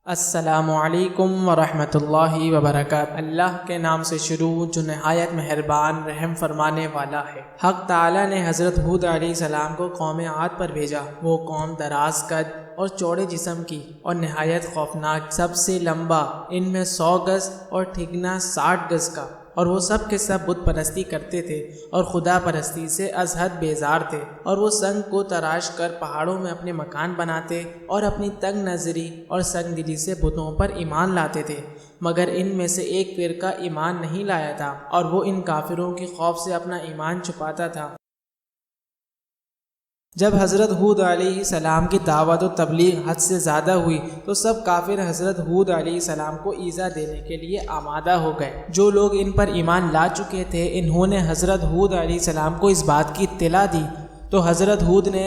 السلام علیکم ورحمۃ اللہ وبرکاتہ۔ اللہ کے نام سے شروع جو نہایت مہربان رحم فرمانے والا ہے۔ حق تعالیٰ نے حضرت ہود علیہ السلام کو قوم عاد پر بھیجا۔ وہ قوم دراز قد اور چوڑے جسم کی اور نہایت خوفناک، سب سے لمبا ان میں 100 گز اور ٹھکنا 60 گز کا، اور وہ سب کے سب بت پرستی کرتے تھے اور خدا پرستی سے از حد بیزار تھے، اور وہ سنگ کو تراش کر پہاڑوں میں اپنے مکان بناتے اور اپنی تنگ نظری اور سنگ دلی سے بتوں پر ایمان لاتے تھے، مگر ان میں سے ایک فرقہ ایمان نہیں لایا تھا، اور وہ ان کافروں کے خوف سے اپنا ایمان چھپاتا تھا۔ جب حضرت ہود علیہ السلام کی دعوت و تبلیغ حد سے زیادہ ہوئی تو سب کافر حضرت ہود علیہ السلام کو ایذا دینے کے لیے آمادہ ہو گئے۔ جو لوگ ان پر ایمان لا چکے تھے انہوں نے حضرت ہود علیہ السلام کو اس بات کی اطلاع دی، تو حضرت ہود نے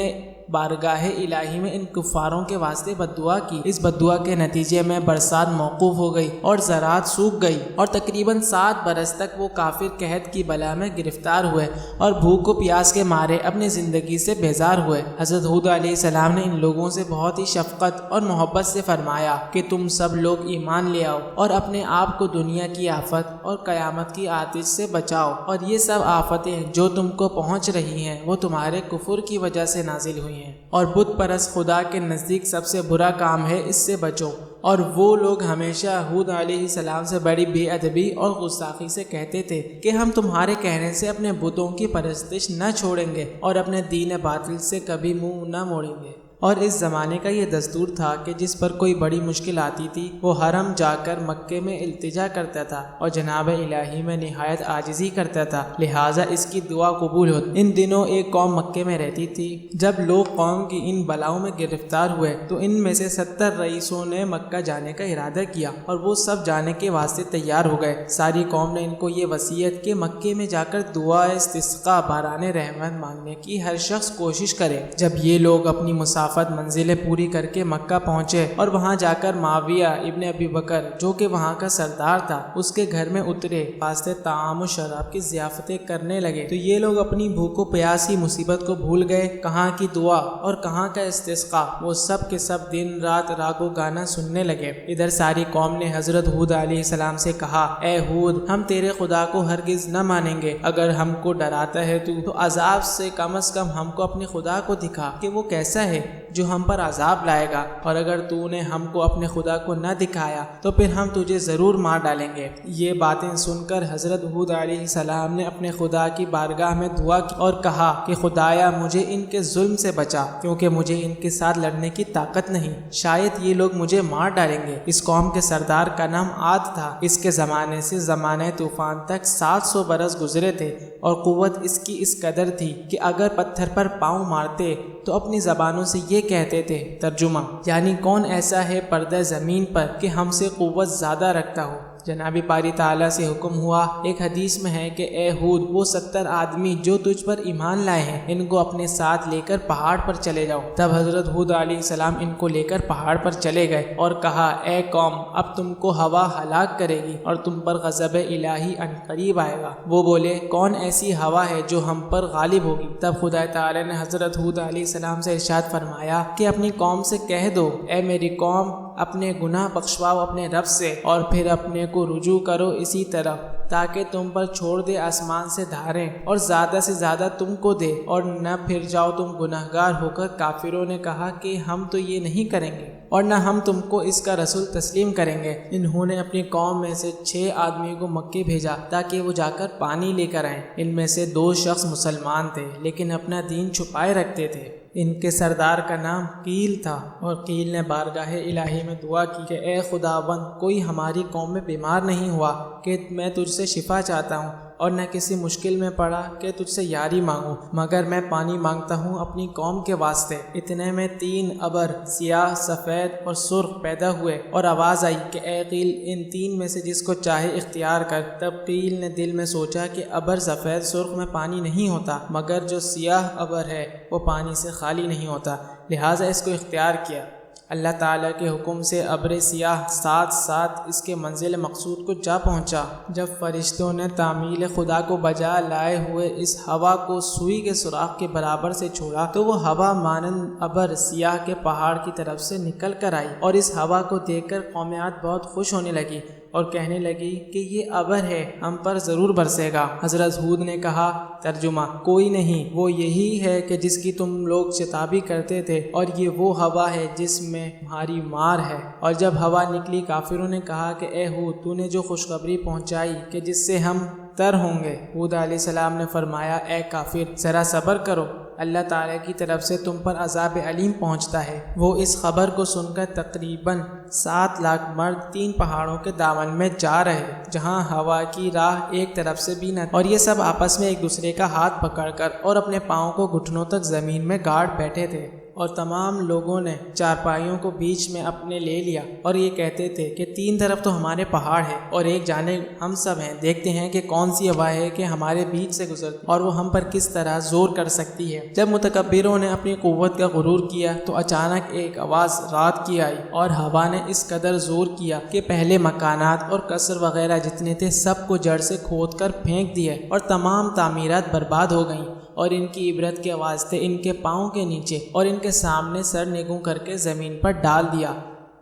بارگاہ الہی میں ان کفاروں کے واسطے بددعا کی۔ اس بددعا کے نتیجے میں برسات موقوف ہو گئی اور زراعت سوکھ گئی، اور تقریباً 7 برس تک وہ کافر قحط کی بلا میں گرفتار ہوئے اور بھوک و پیاس کے مارے اپنی زندگی سے بیزار ہوئے۔ حضرت ہود علیہ السلام نے ان لوگوں سے بہت ہی شفقت اور محبت سے فرمایا کہ تم سب لوگ ایمان لے آؤ اور اپنے آپ کو دنیا کی آفت اور قیامت کی آتش سے بچاؤ، اور یہ سب آفتیں جو تم کو پہنچ رہی ہیں وہ تمہارے کفر کی وجہ سے نازل ہوئی ہیں، اور بت پرست خدا کے نزدیک سب سے برا کام ہے، اس سے بچو۔ اور وہ لوگ ہمیشہ ہود علیہ السلام سے بڑی بے ادبی اور گستاخی سے کہتے تھے کہ ہم تمہارے کہنے سے اپنے بتوں کی پرستش نہ چھوڑیں گے اور اپنے دین باطل سے کبھی منہ نہ موڑیں گے۔ اور اس زمانے کا یہ دستور تھا کہ جس پر کوئی بڑی مشکل آتی تھی وہ حرم جا کر مکے میں التجا کرتا تھا اور جناب الہی میں نہایت عاجزی کرتا تھا، لہٰذا اس کی دعا قبول ہوتی۔ ان دنوں ایک قوم مکے میں رہتی تھی۔ جب لوگ قوم کی ان بلاؤں میں گرفتار ہوئے تو ان میں سے 70 رئیسوں نے مکہ جانے کا ارادہ کیا، اور وہ سب جانے کے واسطے تیار ہو گئے۔ ساری قوم نے ان کو یہ وصیت کہ مکے میں جا کر دعا استسقاء باران رحمت مانگنے کی ہر شخص کوشش کرے۔ جب یہ لوگ اپنی مسافت منزلیں پوری کر کے مکہ پہنچے اور وہاں جا کر معاویہ ابن ابی بکر جو کہ وہاں کا سردار تھا اس کے گھر میں اترے، واسطے طعام و شراب کی ضیافتیں کرنے لگے، تو یہ لوگ اپنی بھوک و پیاس کی مصیبت کو بھول گئے۔ کہاں کی دعا اور کہاں کا استسقاء، وہ سب کے سب دن رات راگ و گانا سننے لگے۔ ادھر ساری قوم نے حضرت ہود علیہ السلام سے کہا، اے ہود، ہم تیرے خدا کو ہرگز نہ مانیں گے، اگر ہم کو ڈراتا ہے تو عذاب سے کم از کم ہم کو اپنے خدا کو دکھا کہ وہ کیسا ہے جو ہم پر عذاب لائے گا، اور اگر تو نے ہم کو اپنے خدا کو نہ دکھایا تو پھر ہم تجھے ضرور مار ڈالیں گے۔ یہ باتیں سن کر حضرت ہود علیہ السلام نے اپنے خدا کی بارگاہ میں دعا کی اور کہا کہ خدایا مجھے ان کے ظلم سے بچا، کیونکہ مجھے ان کے ساتھ لڑنے کی طاقت نہیں، شاید یہ لوگ مجھے مار ڈالیں گے۔ اس قوم کے سردار کا نام عاد تھا۔ اس کے زمانے سے زمانہ طوفان تک 700 برس گزرے تھے، اور قوت اس کی اس قدر تھی کہ اگر پتھر پر پاؤں مارتے تو اپنی زبانوں سے یہ کہتے تھے، ترجمہ یعنی کون ایسا ہے پردہ زمین پر کہ ہم سے قوت زیادہ رکھتا ہو۔ جناب باری تعالیٰ سے حکم ہوا، ایک حدیث میں ہے کہ اے ہود، وہ 70 آدمی جو تجھ پر ایمان لائے ہیں ان کو اپنے ساتھ لے کر پہاڑ پر چلے جاؤ۔ تب حضرت ہود علیہ السلام ان کو لے کر پہاڑ پر چلے گئے اور کہا، اے قوم، اب تم کو ہوا ہلاک کرے گی اور تم پر غضب الہی عنقریب آئے گا۔ وہ بولے، کون ایسی ہوا ہے جو ہم پر غالب ہوگی؟ تب خدا تعالیٰ نے حضرت ہود علیہ السلام سے ارشاد فرمایا کہ اپنی قوم سے کہہ دو، اے میری قوم، اپنے گناہ بخشواؤ اپنے رب سے، اور پھر اپنے کو رجوع کرو اسی طرف، تاکہ تم پر چھوڑ دے آسمان سے دھاریں اور زیادہ سے زیادہ تم کو دے، اور نہ پھر جاؤ تم گناہگار ہو کر۔ کافروں نے کہا کہ ہم تو یہ نہیں کریں گے اور نہ ہم تم کو اس کا رسول تسلیم کریں گے۔ انہوں نے اپنی قوم میں سے 6 آدمیوں کو مکے بھیجا تاکہ وہ جا کر پانی لے کر آئیں۔ ان میں سے 2 شخص مسلمان تھے لیکن اپنا دین چھپائے رکھتے تھے۔ ان کے سردار کا نام قیل تھا، اور قیل نے بارگاہ الہی میں دعا کی کہ اے خداوند، کوئی ہماری قوم میں بیمار نہیں ہوا کہ میں تجھ سے شفا چاہتا ہوں، اور نہ کسی مشکل میں پڑا کہ تجھ سے یاری مانگوں، مگر میں پانی مانگتا ہوں اپنی قوم کے واسطے۔ اتنے میں 3 ابر سیاہ، سفید اور سرخ پیدا ہوئے، اور آواز آئی کہ اے قیل، ان 3 میں سے جس کو چاہے اختیار کر۔ تب قیل نے دل میں سوچا کہ ابر سفید سرخ میں پانی نہیں ہوتا، مگر جو سیاہ ابر ہے وہ پانی سے خالی نہیں ہوتا، لہٰذا اس کو اختیار کیا۔ اللہ تعالیٰ کے حکم سے ابر سیاہ ساتھ ساتھ اس کے منزل مقصود کو جا پہنچا۔ جب فرشتوں نے تعمیل خدا کو بجا لائے ہوئے اس ہوا کو سوئی کے سوراخ کے برابر سے چھوڑا تو وہ ہوا مانند ابر سیاہ کے پہاڑ کی طرف سے نکل کر آئی، اور اس ہوا کو دیکھ کر قوم عاد بہت خوش ہونے لگی اور کہنے لگی کہ یہ ابر ہے، ہم پر ضرور برسے گا۔ حضرت ہود نے کہا، ترجمہ: کوئی نہیں، وہ یہی ہے کہ جس کی تم لوگ شتابی کرتے تھے، اور یہ وہ ہوا ہے جس میں تمہاری مار ہے۔ اور جب ہوا نکلی، کافروں نے کہا کہ اے ہود، تو نے جو خوشخبری پہنچائی کہ جس سے ہم تر ہوں گے۔ ہود علیہ السلام نے فرمایا، اے کافر، ذرا صبر کرو، اللہ تعالیٰ کی طرف سے تم پر عذاب علیم پہنچتا ہے۔ وہ اس خبر کو سن کر تقریباً 7 لاکھ مرد 3 پہاڑوں کے دامن میں جا رہے، جہاں ہوا کی راہ ایک طرف سے بھی نہ، اور یہ سب آپس میں ایک دوسرے کا ہاتھ پکڑ کر اور اپنے پاؤں کو گھٹنوں تک زمین میں گاڑ بیٹھے تھے، اور تمام لوگوں نے چارپائیوں کو بیچ میں اپنے لے لیا اور یہ کہتے تھے کہ 3 طرف تو ہمارے پہاڑ ہیں اور ایک جانب ہم سب ہیں، دیکھتے ہیں کہ کون سی ہوا ہے کہ ہمارے بیچ سے گزرتی اور وہ ہم پر کس طرح زور کر سکتی ہے۔ جب متکبروں نے اپنی قوت کا غرور کیا تو اچانک ایک آواز رات کی آئی، اور ہوا نے اس قدر زور کیا کہ پہلے مکانات اور قصر وغیرہ جتنے تھے سب کو جڑ سے کھود کر پھینک دیا، اور تمام تعمیرات برباد ہو گئیں، اور ان کی عبرت کے واسطے ان کے پاؤں کے نیچے اور ان کے سامنے سر نگوں کر کے زمین پر ڈال دیا۔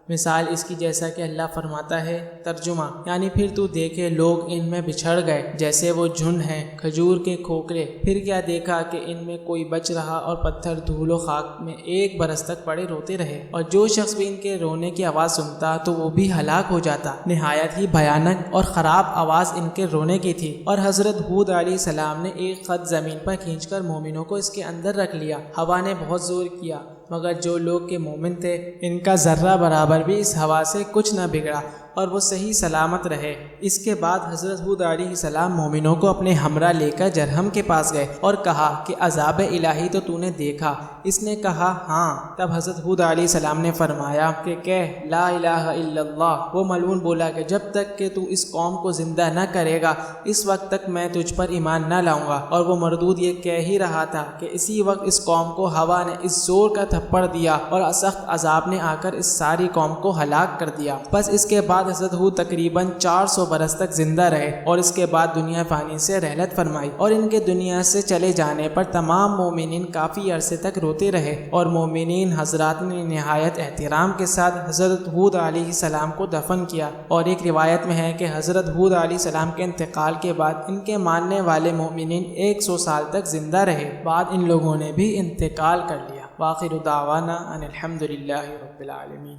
مثال اس کی جیسا کہ اللہ فرماتا ہے، ترجمہ: یعنی پھر تو دیکھے لوگ ان میں بچھڑ گئے جیسے وہ جھنڈ ہیں کھجور کے کھوکھرے، پھر کیا دیکھا کہ ان میں کوئی بچ رہا، اور پتھر دھول و خاک میں 1 برس تک پڑے روتے رہے، اور جو شخص بھی ان کے رونے کی آواز سنتا تو وہ بھی ہلاک ہو جاتا۔ نہایت ہی بھیانک اور خراب آواز ان کے رونے کی تھی۔ اور حضرت ہود علیہ السلام نے ایک خط زمین پر کھینچ کر مومنوں کو اس کے اندر رکھ لیا۔ ہوا نے بہت زور کیا، مگر جو لوگ کے مومن تھے ان کا ذرہ برابر بھی اس ہوا سے کچھ نہ بگڑا، اور وہ صحیح سلامت رہے۔ اس کے بعد حضرت ہود علیہ السلام مومنوں کو اپنے ہمراہ لے کر جرہم کے پاس گئے اور کہا کہ عذاب الہی تو نے دیکھا؟ اس نے کہا ہاں۔ تب حضرت ہود علیہ السلام نے فرمایا کہ کہہ لا الہ الا اللہ۔ وہ ملعون بولا کہ جب تک کہ تو اس قوم کو زندہ نہ کرے گا اس وقت تک میں تجھ پر ایمان نہ لاؤں گا۔ اور وہ مردود یہ کہہ ہی رہا تھا کہ اسی وقت اس قوم کو ہوا نے اس زور کا تھپڑ دیا اور سخت عذاب نے آ کر اس ساری قوم کو ہلاک کر دیا۔ بس اس کے بعد حضرت ہود تقریباً 400 برس تک زندہ رہے، اور اس کے بعد دنیا فانی سے رحلت فرمائی، اور ان کے دنیا سے چلے جانے پر تمام مومنین کافی عرصے تک روتے رہے، اور مومنین حضرات نے نہایت احترام کے ساتھ حضرت ہود علیہ السلام کو دفن کیا۔ اور ایک روایت میں ہے کہ حضرت ہود علیہ السلام کے انتقال کے بعد ان کے ماننے والے مومنین 100 سال تک زندہ رہے، بعد ان لوگوں نے بھی انتقال کر لیا۔ وآخر دعوانا ان الحمد للہ رب العالمین۔